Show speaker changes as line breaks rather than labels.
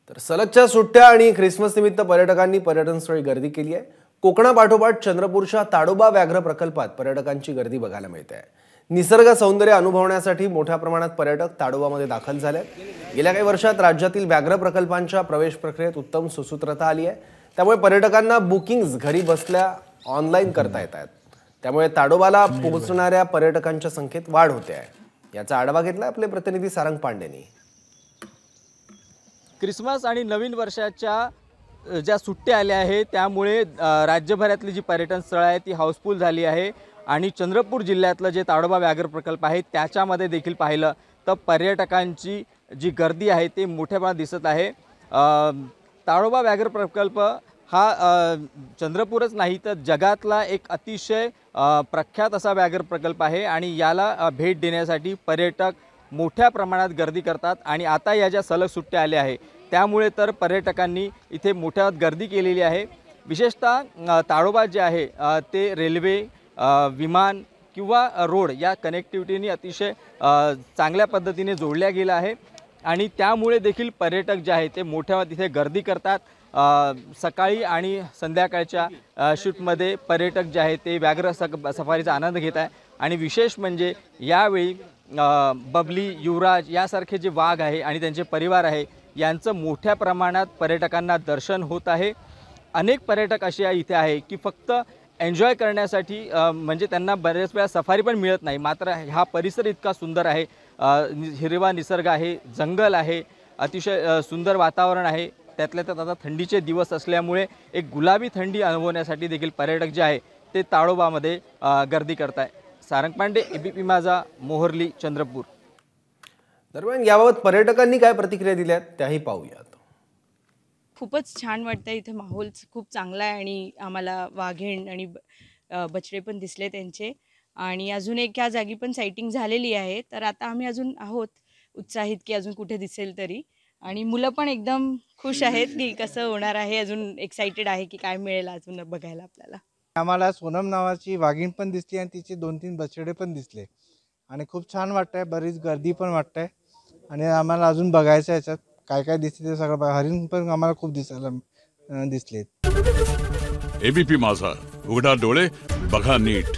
तर सलगच्या सुट्ट्या आणि ख्रिसमस निमित्त पर्यटकांनी पर्यटनस्थळी गर्दी केली आहे। कोकणापाठोपाठ चंद्रपूरच्या ताडोबा व्याघ्र प्रकल्पात पर्यटकांची गर्दी बघायला मिळते आहे। निसर्ग सौंदर्य अनुभवण्यासाठी मोठ्या प्रमाणात पर्यटक ताडोबामध्ये दाखल झाले आहेत। गेल्या काही वर्षात राज्यातील व्याघ्र प्रकल्पांच्या प्रवेश प्रक्रियेत उत्तम सुसूत्रता आली आहे। त्यामुळे पर्यटकांना बुकिंग्स घरी बसल्या ऑनलाईन करता येत आहेत। त्यामुळे ताडोबाला पोहोचणाऱ्या पर्यटकांच्या संख्येत वाढ होते आहे। याचा आढावा घेतला आपले प्रतिनिधी सारंग पांडेंनी।
क्रिसमस आणि नवीन वर्षाच्या ज्या सुट्ट्या आल्या आहेत त्यामुळे राज्यभरातली जी पर्यटन स्थळं आहेत ती हाऊसफुल झाली आहे आणि चंद्रपूर जिल्ह्यातलं जे ताडोबा व्याघ्र प्रकल्प आहे त्याच्यामध्ये देखील पाहिलं तर पर्यटकांची जी गर्दी आहे ते मोठ्या प्रमाणात दिसत आहे। ताडोबा व्याघ्र प्रकल्प हा चंद्रपूरच नाही तर जगातला एक अतिशय प्रख्यात असा व्याघ्र प्रकल्प आहे आणि याला भेट देण्यासाठी पर्यटक मोठ्या प्रमाणात गर्दी करतात आणि आता या ज्या सलग सुट्ट्या आल्या आहे त्यामुळे तर पर्यटकांनी इथे मोठ्या गर्दी केलेली आहे। विशेषतः ताडोबा जे आहे ते रेल्वे विमान किंवा रोड या कनेक्टिव्हिटीने अतिशय चांगल्या पद्धतीने जोडल्या गेला आहे आणि त्यामुळे देखील पर्यटक जे आहे ते मोठ्या तिथे गर्दी करतात। सकाळी आणि संध्याकाळच्या शिफ्टमध्ये पर्यटक जे आहे ते व्याघ्र सफारीचा आनंद घेत आहे आणि विशेष म्हणजे यावेळी बबली युवराज यासारखे जे वाघ आहे आणि त्यांचे परिवार आहे यांचं मोठ्या प्रमाणात पर्यटकांना दर्शन होत आहे। अनेक पर्यटक असे इथे आहे की फक्त एन्जॉय करण्यासाठी म्हणजे त्यांना बरेच वेळा सफारी पण मिळत नाही, मात्र हा परिसर इतका सुंदर आहे, हिरवा निसर्ग आहे, जंगल आहे, अतिशय सुंदर वातावरण आहे। त्यातल्या त्यात आता थंडीचे दिवस असल्यामुळे एक गुलाबी थंडी अनुभवण्यासाठी देखील पर्यटक जे आहे ते ताडोबामध्ये गर्दी करत आहे। सारंग पांडे, एबीपी माझा, मोहर्ली, चंद्रपूर।
दरम्यान याबाबत पर्यटकांनी काय प्रतिक्रिया दिल्यात त्याही पाहूयात।
खूपच छान वाटतं, इथे माहोल खूप चांगला आहे आणि आम्हाला वाघीण आणि बछडे पण दिसले त्यांचे आणि अजून एक ह्या जागी पण सायटिंग झालेली आहे। तर आता आम्ही अजून आहोत उत्साहित की अजून कुठे दिसेल तरी आणि मुलं पण एकदम खुश आहेत की कसं होणार आहे, अजून एक्साइटेड आहे की काय मिळेल अजून बघायला आपल्याला।
आम्हाला सोनम नावाची वाघीण पण दिसली आणि तिचे 2-3 बछडे पण दिसले आणि खूप छान वाटतंय, बरीच गर्दी पण वाटतंय आणि आम्हाला अजून बघायचं याच्यात काय काय दिसते ते सगळं। हरिण पण आम्हाला खूप दिसलेत।
एबीपी माझा, उघडा डोळे बघा नीट।